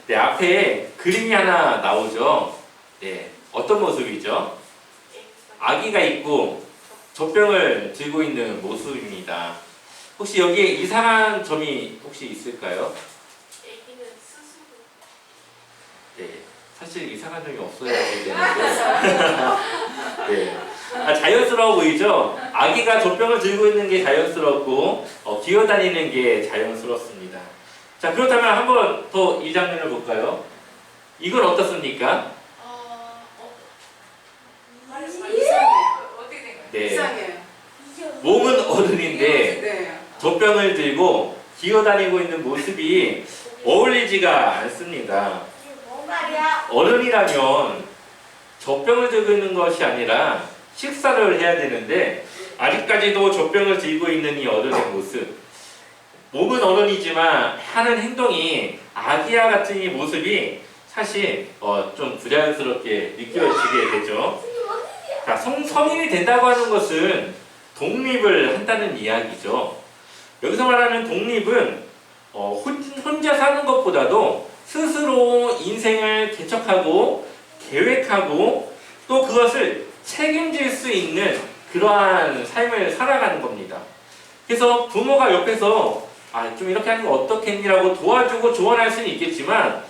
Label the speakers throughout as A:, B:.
A: 네, 앞에 그림이 하나 나오죠. 네, 어떤 모습이죠? 아기가 있고 젖병을 들고 있는 모습입니다. 혹시 여기에 이상한 점이 혹시 있을까요?
B: 애기는 스스로
A: 네, 사실 이상한 점이 없어야 되는데. 네, 자연스러워 보이죠? 아기가 젖병을 들고 있는 게 자연스럽고 기어다니는 게 자연스럽습니다. 자, 그렇다면 한번 더 이 장면을 볼까요? 이건 어떻습니까?
B: 어떻게 된 거예요?
A: 네,
C: 이상해요.
A: 몸은 어른인데
C: 네.
A: 젖병을 들고 기어다니고 있는 모습이 어울리지가 않습니다.
B: 뭔 말이야?
A: 어른이라면 젖병을 들고 있는 것이 아니라 식사를 해야 되는데 아직까지도 젖병을 들고 있는 이 어른의 모습, 몸은 어른이지만 하는 행동이 아기야 같은 이 모습이 사실 좀 부자연스럽게 느껴지게 되죠. 자, 성인이 된다고 하는 것은 독립을 한다는 이야기죠. 여기서 말하는 독립은 혼자 사는 것보다도 스스로 인생을 개척하고 계획하고 또 그것을 책임질 수 있는 그러한 삶을 살아가는 겁니다. 그래서 부모가 옆에서 좀 이렇게 하는 거 어떻겠니라고 도와주고 조언할 수는 있겠지만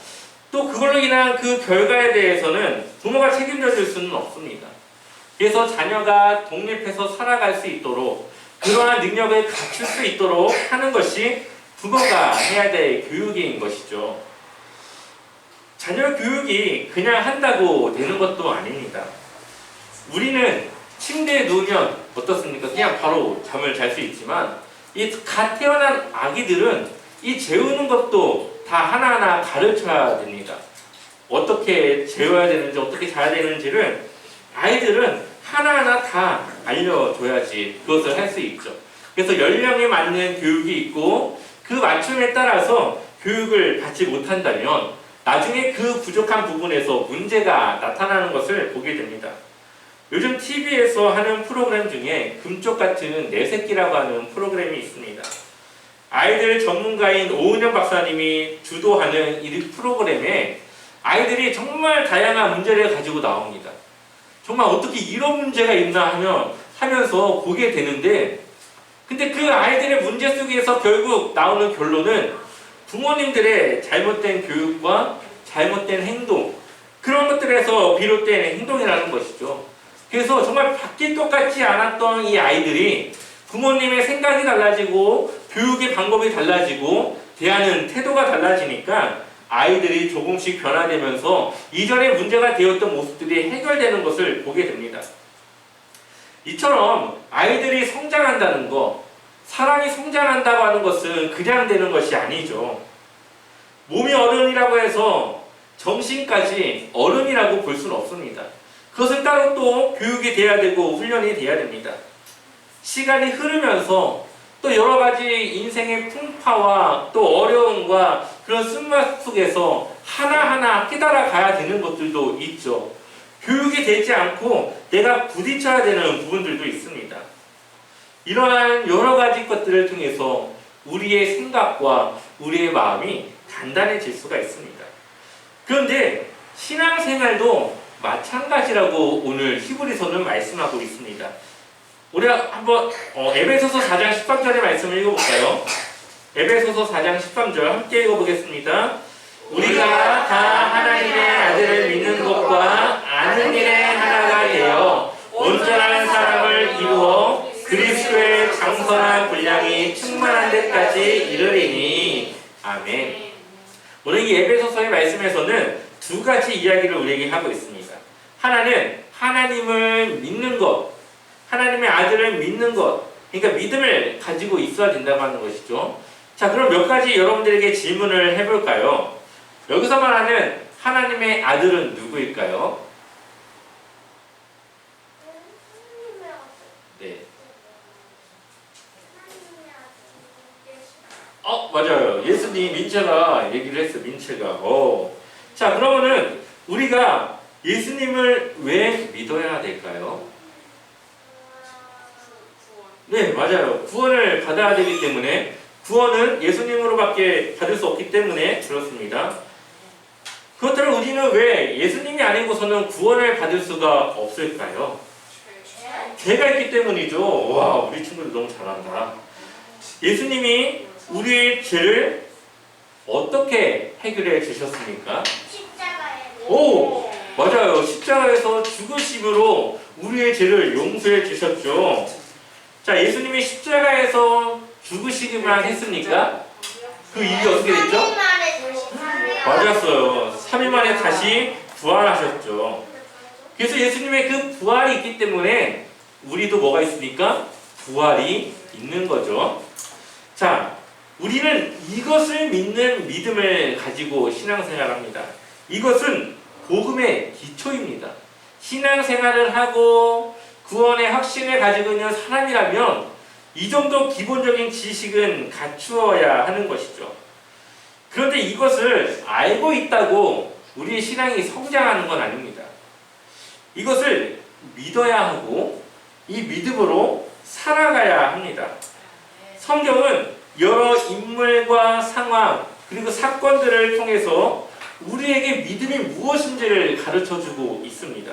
A: 또 그걸로 인한 그 결과에 대해서는 부모가 책임져 줄 수는 없습니다. 그래서 자녀가 독립해서 살아갈 수 있도록 그러한 능력을 갖출 수 있도록 하는 것이 부모가 해야 될 교육인 것이죠. 자녀 교육이 그냥 한다고 되는 것도 아닙니다. 우리는 침대에 누우면 어떻습니까? 그냥 바로 잠을 잘 수 있지만 이 갓 태어난 아기들은 이 재우는 것도 다 하나하나 가르쳐야 됩니다. 어떻게 재워야 되는지 어떻게 자야 되는지를 아이들은 하나하나 다 알려줘야지 그것을 할 수 있죠. 그래서 연령에 맞는 교육이 있고 그 맞춤에 따라서 교육을 받지 못한다면 나중에 그 부족한 부분에서 문제가 나타나는 것을 보게 됩니다. 요즘 TV에서 하는 프로그램 중에 금쪽 같은 내 새끼라고 하는 프로그램이 있습니다. 아이들 전문가인 오은영 박사님이 주도하는 이 프로그램에 아이들이 정말 다양한 문제를 가지고 나옵니다. 정말 어떻게 이런 문제가 있나 하면서 보게 되는데 근데 그 아이들의 문제 속에서 결국 나오는 결론은 부모님들의 잘못된 교육과 잘못된 행동 그런 것들에서 비롯된 행동이라는 것이죠. 그래서 정말 바뀔 것 같지 않았던 이 아이들이 부모님의 생각이 달라지고 교육의 방법이 달라지고 대하는 태도가 달라지니까 아이들이 조금씩 변화되면서 이전에 문제가 되었던 모습들이 해결되는 것을 보게 됩니다. 이처럼 아이들이 성장한다는 것, 사람이 성장한다고 하는 것은 그냥 되는 것이 아니죠. 몸이 어른이라고 해서 정신까지 어른이라고 볼 수는 없습니다. 그것은 따로 또 교육이 돼야 되고 훈련이 돼야 됩니다. 시간이 흐르면서 또 여러 가지 인생의 풍파와 또 어려움과 그런 쓴맛 속에서 하나하나 깨달아 가야 되는 것들도 있죠. 교육이 되지 않고 내가 부딪혀야 되는 부분들도 있습니다. 이러한 여러 가지 것들을 통해서 우리의 생각과 우리의 마음이 단단해질 수가 있습니다. 그런데 신앙생활도 마찬가지라고 오늘 히브리서는 말씀하고 있습니다. 우리 한번 에베소서 4장 13절의 말씀을 읽어볼까요? 에베소서 4장 13절 함께 읽어보겠습니다. 우리가 다 하나님의 아들을 믿는 것과 아는 일에 하나가 되어 온전한 사람을 이루어 그리스도의 장선한 분량이 충만한 데까지 이르리니 아멘. 오늘 이 에베소서의 말씀에서는 두 가지 이야기를 우리에게 하고 있습니다. 하나는 하나님을 믿는 것, 하나님의 아들을 믿는 것, 그러니까 믿음을 가지고 있어야 된다고 하는 것이죠. 자, 그럼 몇 가지 여러분들에게 질문을 해볼까요? 여기서 말하는 하나님의 아들은 누구일까요? 네. 맞아요. 예수님, 민채가 얘기를 했어, 민채가. 자, 그러면은 우리가 예수님을 왜 믿어야 될까요? 네, 맞아요. 구원을 받아야 되기 때문에 구원은 예수님으로밖에 받을 수 없기 때문에 그렇습니다. 그렇다면 우리는 왜 예수님이 아니고서는 구원을 받을 수가 없을까요? 죄가 있기 때문이죠. 와, 우리 친구들 너무 잘한다. 예수님이 우리의 죄를 어떻게 해결해 주셨습니까?
B: 십자가에.
A: 오! 맞아요. 십자가에서 죽으심으로 우리의 죄를 용서해 주셨죠. 자, 예수님이 십자가에서 죽으시기만 했습니까? 그 일이 어떻게 됐죠? 맞았어요. 3일 만에 다시 부활하셨죠. 그래서 예수님의 그 부활이 있기 때문에 우리도 뭐가 있습니까? 부활이 있는 거죠. 자, 우리는 이것을 믿는 믿음을 가지고 신앙생활합니다. 이것은 복음의 기초입니다. 신앙생활을 하고 구원의 확신을 가지고 있는 사람이라면 이 정도 기본적인 지식은 갖추어야 하는 것이죠. 그런데 이것을 알고 있다고 우리의 신앙이 성장하는 건 아닙니다. 이것을 믿어야 하고 이 믿음으로 살아가야 합니다. 성경은 여러 인물과 상황 그리고 사건들을 통해서 우리에게 믿음이 무엇인지를 가르쳐주고 있습니다.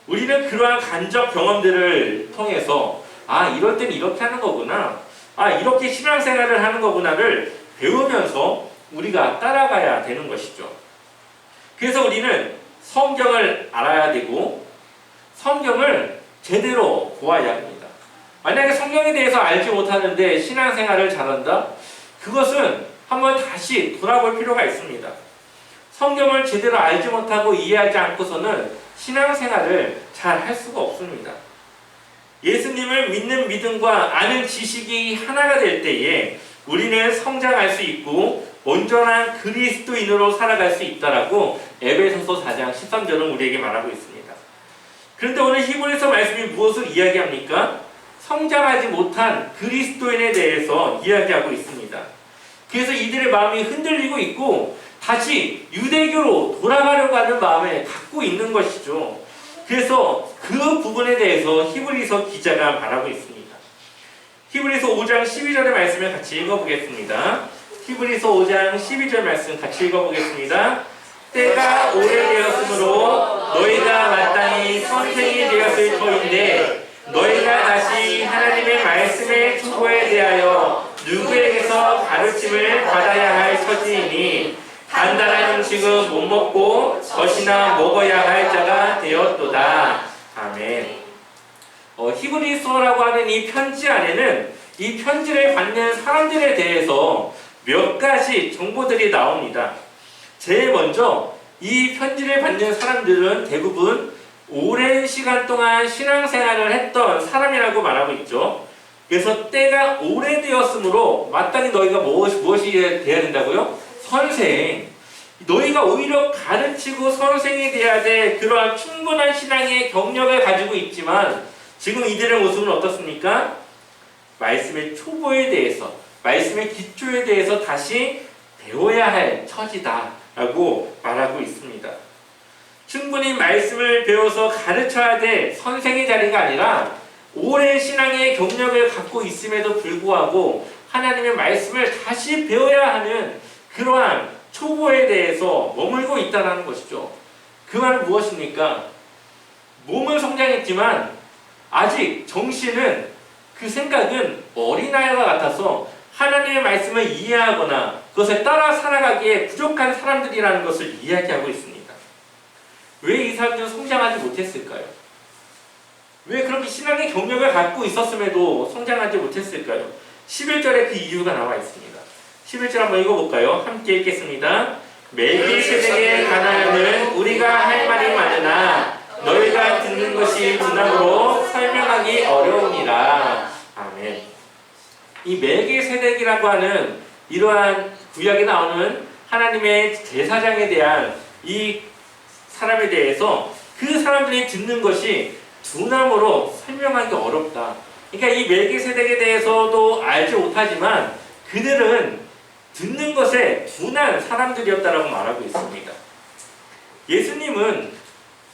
A: 우리는 그러한 간접 경험들을 통해서 이럴 때는 이렇게 하는 거구나, 이렇게 신앙생활을 하는 거구나를 배우면서 우리가 따라가야 되는 것이죠. 그래서 우리는 성경을 알아야 되고 성경을 제대로 보아야 합니다. 만약에 성경에 대해서 알지 못하는데 신앙생활을 잘한다? 그것은 한번 다시 돌아볼 필요가 있습니다. 성경을 제대로 알지 못하고 이해하지 않고서는 신앙생활을 잘 할 수가 없습니다. 예수님을 믿는 믿음과 아는 지식이 하나가 될 때에 우리는 성장할 수 있고 온전한 그리스도인으로 살아갈 수 있다라고 에베소서 4장 13절은 우리에게 말하고 있습니다. 그런데 오늘 히브리서 말씀이 무엇을 이야기합니까? 성장하지 못한 그리스도인에 대해서 이야기하고 있습니다. 그래서 이들의 마음이 흔들리고 있고 다시 유대교로 돌아가려고 하는 마음을 갖고 있는 것이죠. 그래서 그 부분에 대해서 히브리서 기자가 말하고 있습니다. 히브리서 5장 12절의 말씀을 같이 읽어보겠습니다. 히브리서 5장 12절 말씀 같이 읽어보겠습니다. 때가 오래되었으므로 너희가 마땅히 선생이 되었을 터인데 너희가 다시 하나님의 말씀의 충고에 대하여 누구에게서 가르침을 받아야 할 처지이니 단단한 음식은 못 먹고 젖이나 먹어야 할 자가 되었도다. 아멘. 히브리서라고 하는 이 편지 안에는 이 편지를 받는 사람들에 대해서 몇 가지 정보들이 나옵니다. 제일 먼저 이 편지를 받는 사람들은 대부분 오랜 시간 동안 신앙생활을 했던 사람이라고 말하고 있죠. 그래서 때가 오래되었으므로 마땅히 너희가 무엇이 돼야 된다고요? 선생. 너희가 오히려 가르치고 선생이 돼야 될 그러한 충분한 신앙의 경력을 가지고 있지만 지금 이들의 모습은 어떻습니까? 말씀의 초보에 대해서, 말씀의 기초에 대해서 다시 배워야 할 처지다라고 말하고 있습니다. 충분히 말씀을 배워서 가르쳐야 될 선생의 자리가 아니라 오랜 신앙의 경력을 갖고 있음에도 불구하고 하나님의 말씀을 다시 배워야 하는 그러한 초보에 대해서 머물고 있다는 것이죠. 그 말은 무엇입니까? 몸은 성장했지만 아직 정신은, 그 생각은 어린아이와 같아서 하나님의 말씀을 이해하거나 그것에 따라 살아가기에 부족한 사람들이라는 것을 이야기하고 있습니다. 왜 이 사람들은 성장하지 못했을까요? 왜 그렇게 신앙의 경력을 갖고 있었음에도 성장하지 못했을까요? 11절에 그 이유가 나와 있습니다. 11절 한번 읽어볼까요? 함께 읽겠습니다. 멜기세덱의 가나안은 우리가 할 말이 많으나 너희가 듣는 것이 두나무로 설명하기 어려우니라. 아멘. 이 멜기세덱이라고 하는 이러한 구약에 나오는 하나님의 제사장에 대한 이 사람에 대해서 그 사람들이 듣는 것이 두나무로 설명하기 어렵다. 그러니까 이 멜기세덱에 대해서도 알지 못하지만 그들은 듣는 것에 둔한 사람들이었다라고 말하고 있습니다. 예수님은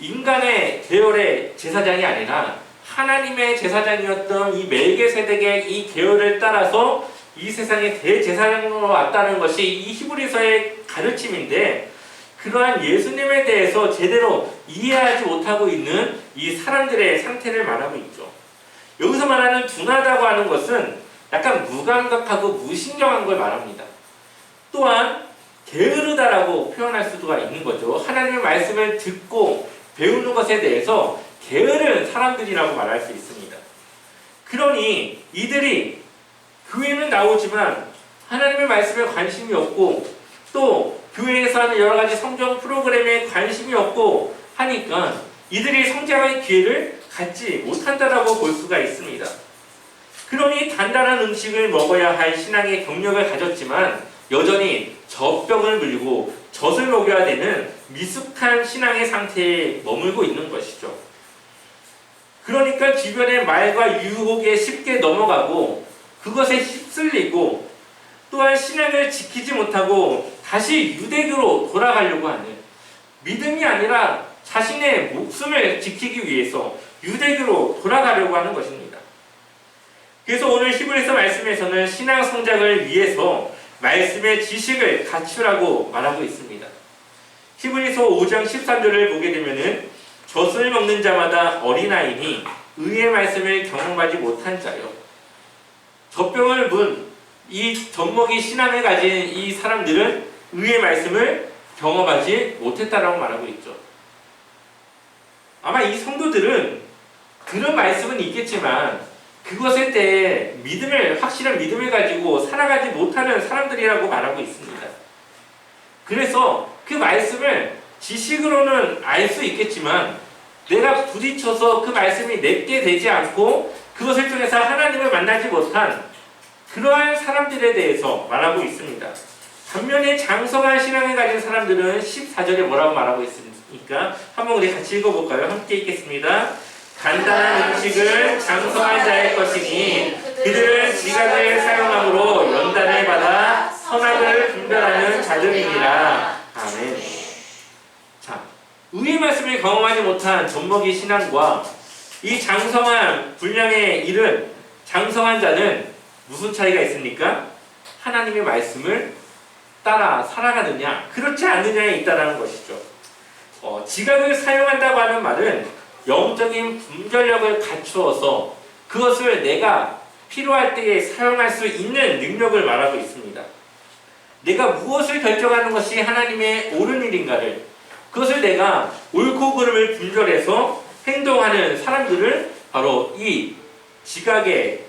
A: 인간의 계열의 제사장이 아니라 하나님의 제사장이었던 이 멜기세덱의 이 계열을 따라서 이 세상의 대제사장으로 왔다는 것이 이 히브리서의 가르침인데 그러한 예수님에 대해서 제대로 이해하지 못하고 있는 이 사람들의 상태를 말하고 있죠. 여기서 말하는 둔하다고 하는 것은 약간 무감각하고 무신경한 걸 말합니다. 또한 게으르다라고 표현할 수가 있는 거죠. 하나님의 말씀을 듣고 배우는 것에 대해서 게으른 사람들이라고 말할 수 있습니다. 그러니 이들이 교회는 나오지만 하나님의 말씀에 관심이 없고 또 교회에서 하는 여러 가지 성경 프로그램에 관심이 없고 하니까 이들이 성장의 기회를 갖지 못한다라고 볼 수가 있습니다. 그러니 단단한 음식을 먹어야 할 신앙의 경력을 가졌지만 여전히 젖병을 물고 젖을 먹여야 되는 미숙한 신앙의 상태에 머물고 있는 것이죠. 그러니까 주변의 말과 유혹에 쉽게 넘어가고 그것에 휩쓸리고 또한 신앙을 지키지 못하고 다시 유대교로 돌아가려고 하는, 믿음이 아니라 자신의 목숨을 지키기 위해서 유대교로 돌아가려고 하는 것입니다. 그래서 오늘 히브리서 말씀에서는 신앙 성장을 위해서 말씀의 지식을 갖추라고 말하고 있습니다. 히브리서 5장 13절을 보게 되면은 젖을 먹는 자마다 어린아이니 의의 말씀을 경험하지 못한 자요. 젖병을 문 이 젖먹이 신앙을 가진 이 사람들은 의의 말씀을 경험하지 못했다라고 말하고 있죠. 아마 이 성도들은 그런 말씀은 있겠지만 그것에 대해 확실한 믿음을 가지고 살아가지 못하는 사람들이라고 말하고 있습니다. 그래서 그 말씀을 지식으로는 알 수 있겠지만 내가 부딪혀서 그 말씀이 내게 되지 않고 그것을 통해서 하나님을 만나지 못한 그러한 사람들에 대해서 말하고 있습니다. 반면에 장성한 신앙을 가진 사람들은 14절에 뭐라고 말하고 있습니까? 한번 우리 같이 읽어볼까요? 함께 읽겠습니다. 간단한 음식을 장성한 자의 것이니 그들은 지각을 사용함으로 연단을 받아 선악을 분별하는 자들이니라. 아멘. 자, 의의 말씀을 경험하지 못한 젖먹이 신앙과 이 장성한 분량에 이른 장성한 자는 무슨 차이가 있습니까? 하나님의 말씀을 따라 살아가느냐 그렇지 않느냐에 있다는 것이죠. 지각을 사용한다고 하는 말은 영적인 분별력을 갖추어서 그것을 내가 필요할 때에 사용할 수 있는 능력을 말하고 있습니다. 내가 무엇을 결정하는 것이 하나님의 옳은 일인가를, 그것을 내가 옳고 그름을 분별해서 행동하는 사람들을 바로 이 지각을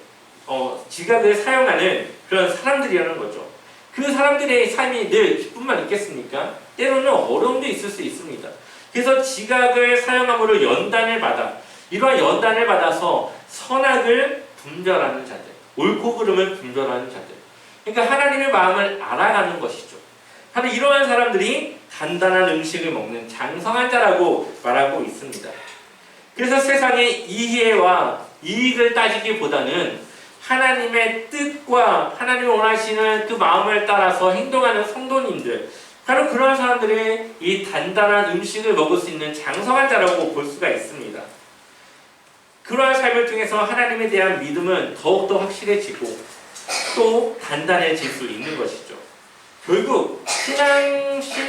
A: 사용하는 그런 사람들이라는 거죠. 그 사람들의 삶이 늘 기쁨만 있겠습니까? 때로는 어려움도 있을 수 있습니다. 그래서 지각을 사용함으로 연단을 받아, 이러한 연단을 받아서 선악을 분별하는 자들, 옳고 그름을 분별하는 자들, 그러니까 하나님의 마음을 알아가는 것이죠. 바로 이러한 사람들이 간단한 음식을 먹는 장성한 자라고 말하고 있습니다. 그래서 세상의 이해와 이익을 따지기보다는 하나님의 뜻과 하나님이 원하시는 그 마음을 따라서 행동하는 성도님들, 바로 그러한 사람들이 이 단단한 음식을 먹을 수 있는 장성한 자라고 볼 수가 있습니다. 그러한 삶을 통해서 하나님에 대한 믿음은 더욱더 확실해지고 또 단단해질 수 있는 것이죠. 결국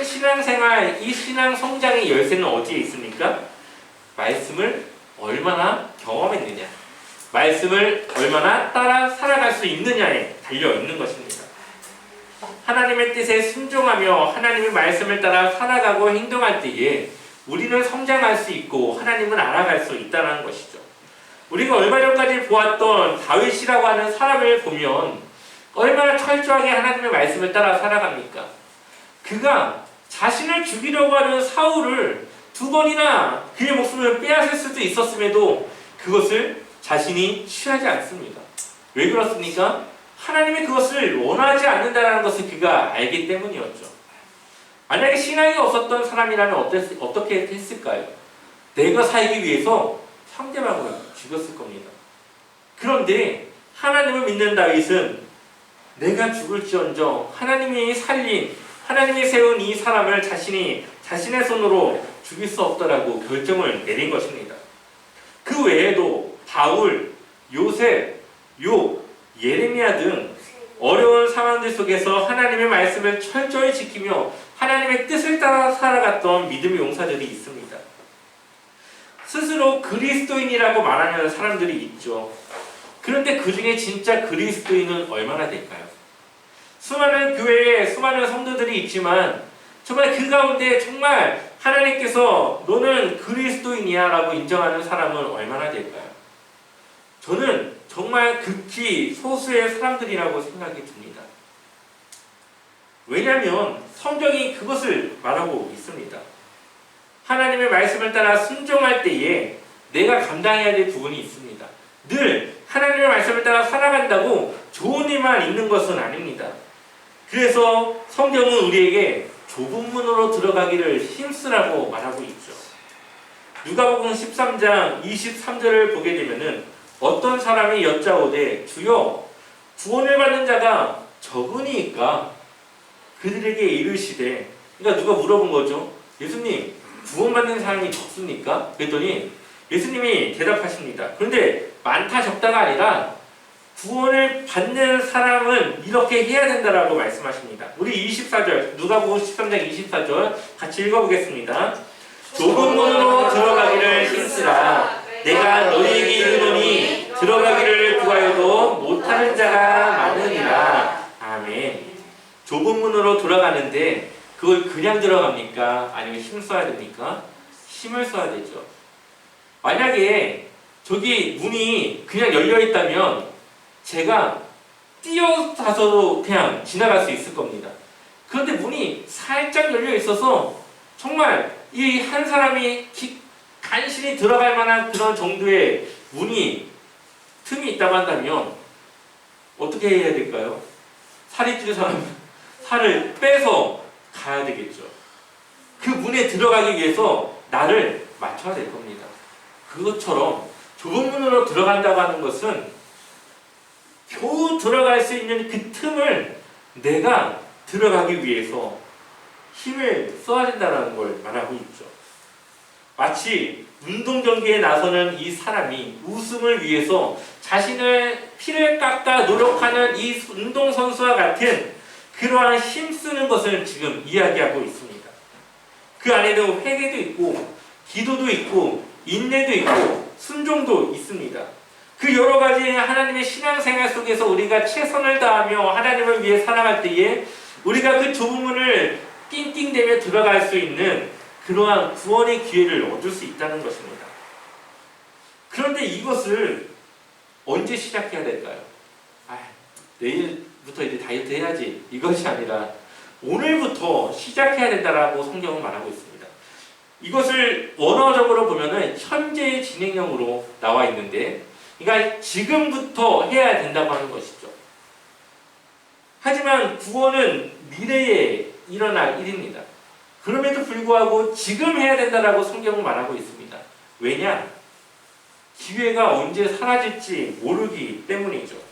A: 신앙생활, 이 신앙 성장의 열쇠는 어디에 있습니까? 말씀을 얼마나 경험했느냐, 말씀을 얼마나 따라 살아갈 수 있느냐에 달려있는 것입니다. 하나님의 뜻에 순종하며 하나님의 말씀을 따라 살아가고 행동할 때에 우리는 성장할 수 있고 하나님을 알아갈 수 있다는 것이죠. 우리가 얼마 전까지 보았던 다윗이라고 하는 사람을 보면 얼마나 철저하게 하나님의 말씀을 따라 살아갑니까? 그가 자신을 죽이려고 하는 사울을 2번이나 그의 목숨을 빼앗을 수도 있었음에도 그것을 자신이 취하지 않습니다. 왜 그렇습니까? 하나님이 그것을 원하지 않는다는 것을 그가 알기 때문이었죠. 만약에 신앙이 없었던 사람이라면 어떻게 했을까요? 내가 살기 위해서 상대방을 죽였을 겁니다. 그런데 하나님을 믿는 다윗은 내가 죽을지언정 하나님이 살린, 하나님이 세운 이 사람을 자신의 손으로 죽일 수 없다라고 결정을 내린 것입니다. 그 외에도 바울, 요셉, 욥, 예레미야 등 어려운 상황들 속에서 하나님의 말씀을 철저히 지키며 하나님의 뜻을 따라 살아갔던 믿음의 용사들이 있습니다. 스스로 그리스도인이라고 말하는 사람들이 있죠. 그런데 그 중에 진짜 그리스도인은 얼마나 될까요? 수많은 교회에 수많은 성도들이 있지만 정말 그 가운데 정말 하나님께서 너는 그리스도인이야 라고 인정하는 사람은 얼마나 될까요? 저는 정말 극히 소수의 사람들이라고 생각이 듭니다. 왜냐하면 성경이 그것을 말하고 있습니다. 하나님의 말씀을 따라 순종할 때에 내가 감당해야 될 부분이 있습니다. 늘 하나님의 말씀을 따라 살아간다고 좋은 일만 있는 것은 아닙니다. 그래서 성경은 우리에게 좁은 문으로 들어가기를 힘쓰라고 말하고 있죠. 누가복음 13장 23절을 보게 되면은 어떤 사람이 여짜오되 주여 구원을 받는 자가 적으니까 그들에게 이르시되, 그러니까 누가 물어본 거죠. 예수님 구원받는 사람이 적습니까? 그랬더니 예수님이 대답하십니다. 그런데 많다 적다가 아니라 구원을 받는 사람은 이렇게 해야 된다라고 말씀하십니다. 우리 24절 누가복음 13장 24절 같이 읽어보겠습니다. 좁은 문으로 들어가기를 힘쓰라. 내가 너희에게 이르노니 들어가기를 구하여도 못하는 자가 많으리라. 아멘. 좁은 문으로 들어가는데 그걸 그냥 들어갑니까? 아니면 힘 써야 됩니까? 힘을 써야 되죠. 만약에 저기 문이 그냥 열려있다면 제가 뛰어가서도 그냥 지나갈 수 있을 겁니다. 그런데 문이 살짝 열려있어서 정말 이 한 사람이 간신히 들어갈 만한 그런 정도의 문이 틈이 있다고 한다면 어떻게 해야 될까요? 살이 찔 사람 살을 빼서 가야 되겠죠. 그 문에 들어가기 위해서 나를 맞춰야 될 겁니다. 그것처럼 좁은 문으로 들어간다고 하는 것은 겨우 들어갈 수 있는 그 틈을 내가 들어가기 위해서 힘을 써야 된다는 걸 말하고 있죠. 마치 운동 경기에 나서는 이 사람이 우승을 위해서 자신의 피를 깎아 노력하는 이 운동선수와 같은 그러한 힘쓰는 것을 지금 이야기하고 있습니다. 그 안에는 회개도 있고 기도도 있고 인내도 있고 순종도 있습니다. 그 여러 가지 하나님의 신앙생활 속에서 우리가 최선을 다하며 하나님을 위해 살아갈 때에 우리가 그 좁은 문을 띵띵대며 들어갈 수 있는 그러한 구원의 기회를 얻을 수 있다는 것입니다. 그런데 이것을 언제 시작해야 될까요? 내일부터 이제 다이어트 해야지 이것이 아니라 오늘부터 시작해야 된다라고 성경은 말하고 있습니다. 이것을 원어적으로 보면은 현재의 진행형으로 나와 있는데, 그러니까 지금부터 해야 된다고 하는 것이죠. 하지만 구원은 미래에 일어날 일입니다. 그럼에도 불구하고 지금 해야 된다라고 성경은 말하고 있습니다. 왜냐? 기회가 언제 사라질지 모르기 때문이죠.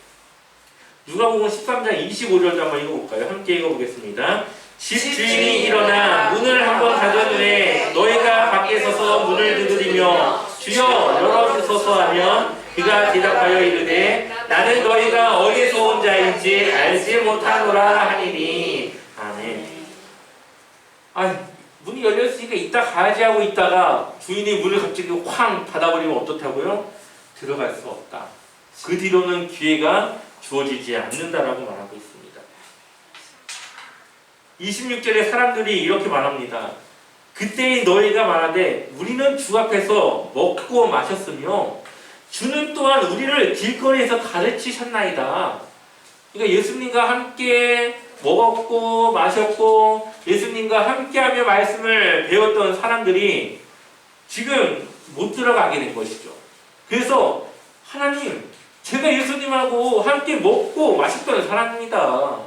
A: 누가복음 13장 25절도 한번 읽어볼까요? 함께 읽어보겠습니다. 집주인이 일어나 문을 한번 닫은 후에 너희가 밖에 서서 문을 두드리며 주여 열어주소서 하면 그가 대답하여 이르되 나는 너희가 어디서 온 자인지 알지 못하노라 하니니. 아멘. 문이 열렸으니까 이따 가야지 하고 있다가 주인이 문을 갑자기 쾅 닫아버리면 어떻다고요? 들어갈 수 없다. 그 뒤로는 기회가 주어지지 않는다라고 말하고 있습니다. 26절에 사람들이 이렇게 말합니다. 그때 너희가 말하되 우리는 주 앞에서 먹고 마셨으며 주는 또한 우리를 길거리에서 가르치셨나이다. 그러니까 예수님과 함께 먹었고 마셨고 예수님과 함께하며 말씀을 배웠던 사람들이 지금 못 들어가게 된 것이죠. 그래서 하나님, 제가 예수님하고 함께 먹고 마셨던 사람입니다.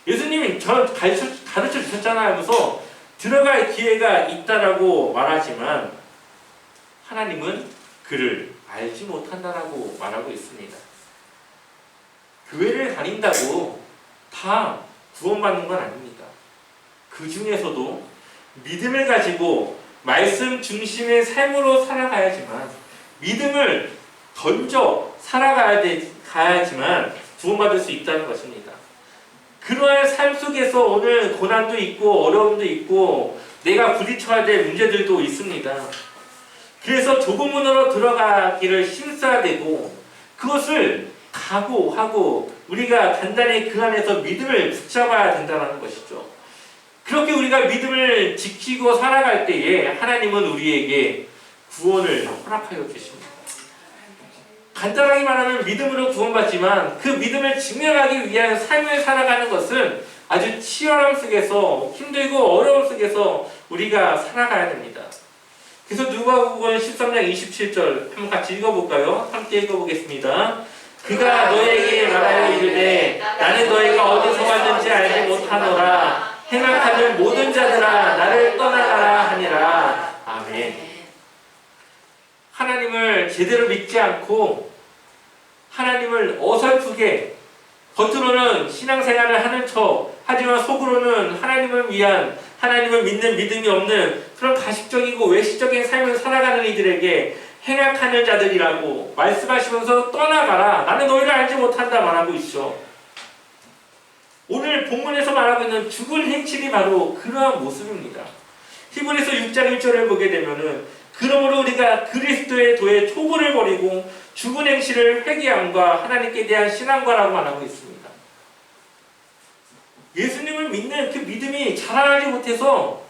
A: 예수님이 저를 가르쳐 주셨잖아요 하면서 들어갈 기회가 있다라고 말하지만 하나님은 그를 알지 못한다라고 말하고 있습니다. 교회를 다닌다고 다 구원받는 건 아닙니다. 그 중에서도 믿음을 가지고 말씀 중심의 삶으로 살아가야지만, 믿음을 던져 살아가야지만 구원받을 수 있다는 것입니다. 그러한 삶 속에서 오늘 고난도 있고 어려움도 있고 내가 부딪혀야 될 문제들도 있습니다. 그래서 좁은 문으로 들어가기를 힘써야 되고 그것을 각오하고 우리가 단단히 그 안에서 믿음을 붙잡아야 된다는 것이죠. 그렇게 우리가 믿음을 지키고 살아갈 때에 하나님은 우리에게 구원을 허락하여 주십니다. 간단하게 말하면 믿음으로 구원받지만 그 믿음을 증명하기 위한 삶을 살아가는 것은 아주 치열함 속에서 힘들고 어려움 속에서 우리가 살아가야 됩니다. 그래서 누가복음 13장 27절 한번 같이 읽어볼까요? 함께 읽어보겠습니다. 그가 너에게 말하여 이르되 나는 너희가 어디서 왔는지 알지 못하노라. 행악하는 모든 자들아 나를 떠나가라 하니라. 아멘. 하나님을 제대로 믿지 않고 하나님을 어설프게 겉으로는 신앙생활을 하는 척 하지만 속으로는 하나님을 위한 하나님을 믿는 믿음이 없는 그런 가식적이고 외식적인 삶을 살아가는 이들에게 행악하는 자들이라고 말씀하시면서 떠나가라. 나는 너희를 알지 못한다 말하고 있죠. 오늘 본문에서 말하고 있는 죽은 행실이 바로 그러한 모습입니다. 히브리서 6장 1절을 보게 되면은 그러므로 우리가 그리스도의 도에 초보를 버리고 죽은 행실을 회개함과 하나님께 대한 신앙과라고 말하고 있습니다. 예수님을 믿는 그 믿음이 자라나지 못해서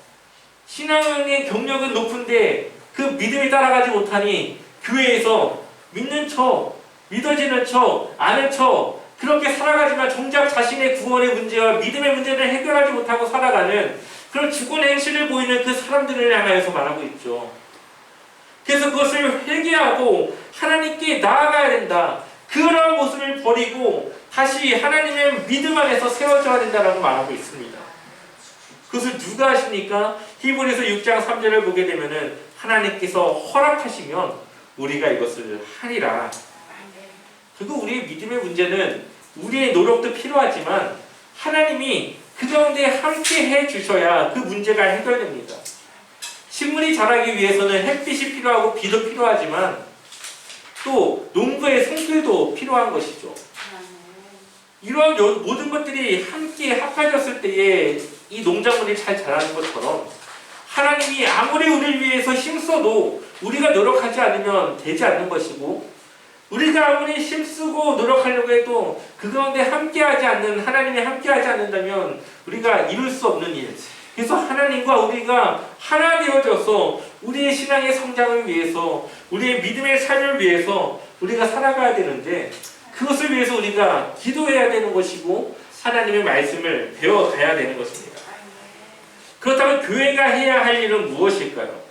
A: 신앙의 경력은 높은데 그 믿음이 따라가지 못하니 교회에서 믿는 척, 믿어지는 척, 아는 척 그렇게 살아가지만 정작 자신의 구원의 문제와 믿음의 문제를 해결하지 못하고 살아가는 그런 죽은 행실을 보이는 그 사람들을 향하여서 말하고 있죠. 그래서 그것을 회개하고 하나님께 나아가야 된다. 그런 모습을 버리고 다시 하나님의 믿음 안에서 세워져야 된다라고 말하고 있습니다. 그것을 누가 하십니까? 히브리서 6장 3절을 보게 되면은 하나님께서 허락하시면 우리가 이것을 하리라. 그리고 우리의 믿음의 문제는 우리의 노력도 필요하지만 하나님이 그 가운데 함께 해 주셔야 그 문제가 해결됩니다. 식물이 자라기 위해서는 햇빛이 필요하고 비도 필요하지만 또 농부의 손길도 필요한 것이죠. 이러한 모든 것들이 함께 합해졌을 때에 이 농작물이 잘 자라는 것처럼 하나님이 아무리 우리를 위해서 힘써도 우리가 노력하지 않으면 되지 않는 것이고 우리가 아무리 힘쓰고 노력하려고 해도 그 가운데 함께하지 않는 하나님이 함께하지 않는다면 우리가 이룰 수 없는 일. 그래서 하나님과 우리가 하나 되어져서 우리의 신앙의 성장을 위해서 우리의 믿음의 삶을 위해서 우리가 살아가야 되는데 그것을 위해서 우리가 기도해야 되는 것이고 하나님의 말씀을 배워가야 되는 것입니다. 그렇다면 교회가 해야 할 일은 무엇일까요?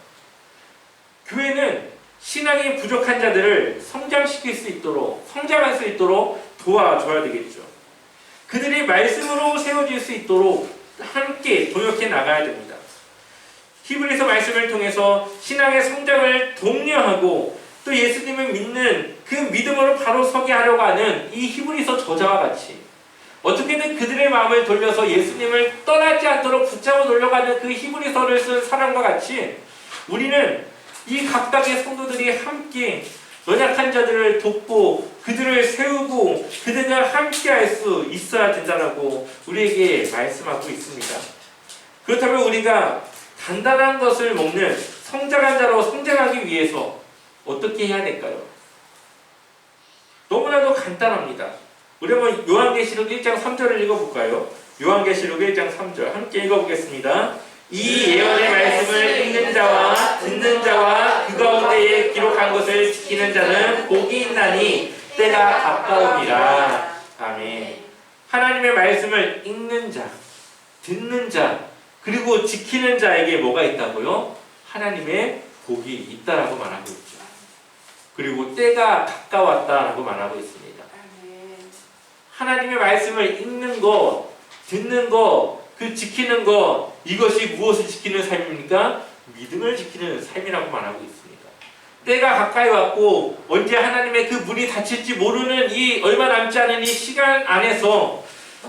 A: 교회는 신앙이 부족한 자들을 성장시킬 수 있도록 성장할 수 있도록 도와줘야 되겠죠. 그들이 말씀으로 세워질 수 있도록 함께 동역해 나가야 됩니다. 히브리서 말씀을 통해서 신앙의 성장을 독려하고 또 예수님을 믿는 그 믿음으로 바로 서게 하려고 하는 이 히브리서 저자와 같이 어떻게든 그들의 마음을 돌려서 예수님을 떠나지 않도록 붙잡아 놓으려고 하는 그 히브리서를 쓴 사람과 같이 우리는 이 각각의 성도들이 함께 연약한 자들을 돕고 그들을 세우고 그들과 함께 할 수 있어야 된다고 우리에게 말씀하고 있습니다. 그렇다면 우리가 단단한 것을 먹는 성장한 자로 성장하기 위해서 어떻게 해야 될까요? 너무나도 간단합니다. 우리 한번 요한계시록 1장 3절을 읽어볼까요? 요한계시록 1장 3절 함께 읽어보겠습니다. 이 예언의 말씀을 읽는 자와 듣는 자와 그 가운데에 기록한 것을 지키는 자는 복이 있나니 때가 가까우니라. 아멘. 하나님의 말씀을 읽는 자, 듣는 자, 그리고 지키는 자에게 뭐가 있다고요? 하나님의 복이 있다라고 말하고 있죠. 그리고 때가 가까웠다라고 말하고 있습니다. 하나님의 말씀을 읽는 것, 듣는 것, 그 지키는 것, 이것이 무엇을 지키는 삶입니까? 믿음을 지키는 삶이라고 말하고 있습니다. 때가 가까이 왔고 언제 하나님의 그 문이 닫힐지 모르는 이 얼마 남지 않은 이 시간 안에서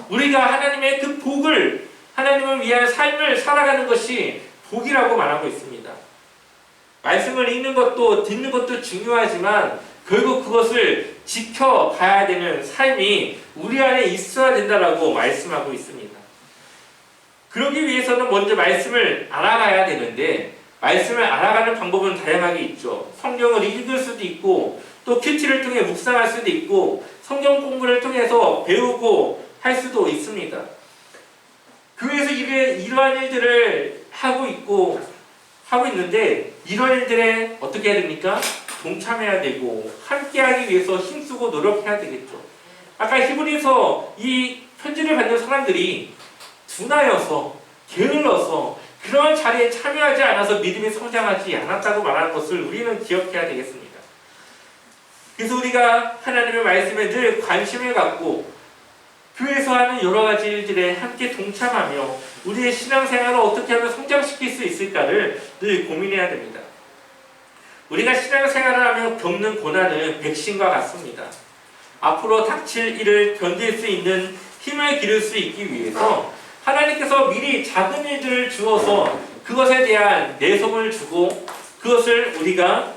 A: 우리가 하나님의 그 복을 하나님을 위한 삶을 살아가는 것이 복이라고 말하고 있습니다. 말씀을 읽는 것도 듣는 것도 중요하지만 결국 그것을 지켜가야 되는 삶이 우리 안에 있어야 된다라고 말씀하고 있습니다. 그러기 위해서는 먼저 말씀을 알아가야 되는데 말씀을 알아가는 방법은 다양하게 있죠. 성경을 읽을 수도 있고 또 큐티를 통해 묵상할 수도 있고 성경 공부를 통해서 배우고 할 수도 있습니다. 교회에서 이러한 일들을 하고 있는데 이러한 일들에 어떻게 해야 됩니까? 동참해야 되고 함께하기 위해서 힘쓰고 노력해야 되겠죠. 아까 히브리서 이 편지를 받는 사람들이 둔하여서 게을러서 그런 자리에 참여하지 않아서 믿음이 성장하지 않았다고 말하는 것을 우리는 기억해야 되겠습니다. 그래서 우리가 하나님의 말씀에 늘 관심을 갖고 교회에서 하는 여러 가지 일들에 함께 동참하며 우리의 신앙생활을 어떻게 하면 성장시킬 수 있을까를 늘 고민해야 됩니다. 우리가 신앙생활을 하며 겪는 고난은 백신과 같습니다. 앞으로 닥칠 일을 견딜 수 있는 힘을 기를 수 있기 위해서 하나님께서 미리 작은 일들을 주어서 그것에 대한 내성을 주고 그것을 우리가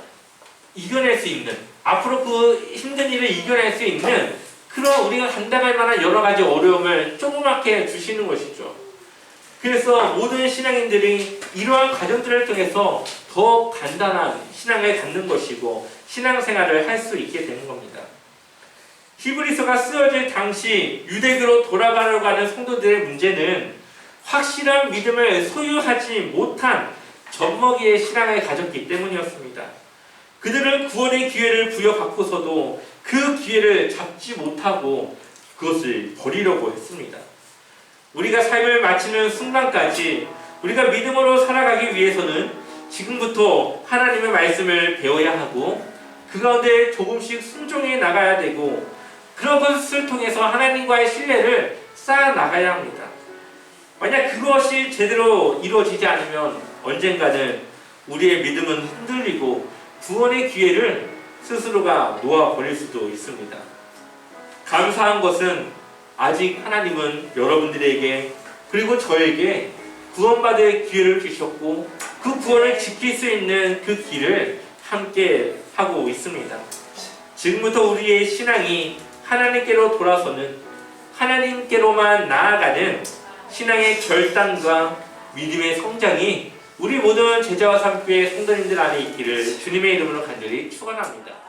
A: 이겨낼 수 있는, 앞으로 그 힘든 일을 이겨낼 수 있는 그런 우리가 감당할 만한 여러 가지 어려움을 조그맣게 주시는 것이죠. 그래서 모든 신앙인들이 이러한 과정들을 통해서 더 간단한 신앙을 갖는 것이고 신앙생활을 할 수 있게 되는 겁니다. 히브리서가 쓰여질 당시 유대교로 돌아가려고 하는 성도들의 문제는 확실한 믿음을 소유하지 못한 젖먹이의 신앙을 가졌기 때문이었습니다. 그들은 구원의 기회를 부여받고서도 그 기회를 잡지 못하고 그것을 버리려고 했습니다. 우리가 삶을 마치는 순간까지 우리가 믿음으로 살아가기 위해서는 지금부터 하나님의 말씀을 배워야 하고 그 가운데 조금씩 순종해 나가야 되고 그런 것을 통해서 하나님과의 신뢰를 쌓아 나가야 합니다. 만약 그것이 제대로 이루어지지 않으면 언젠가는 우리의 믿음은 흔들리고 구원의 기회를 스스로가 놓아버릴 수도 있습니다. 감사한 것은 아직 하나님은 여러분들에게 그리고 저에게 구원받을 기회를 주셨고 그 구원을 지킬 수 있는 그 길을 함께 하고 있습니다. 지금부터 우리의 신앙이 하나님께로 돌아서는 하나님께로만 나아가는 신앙의 결단과 믿음의 성장이 우리 모든 제자와 삼교의 성도님들 안에 있기를 주님의 이름으로 간절히 축원합니다.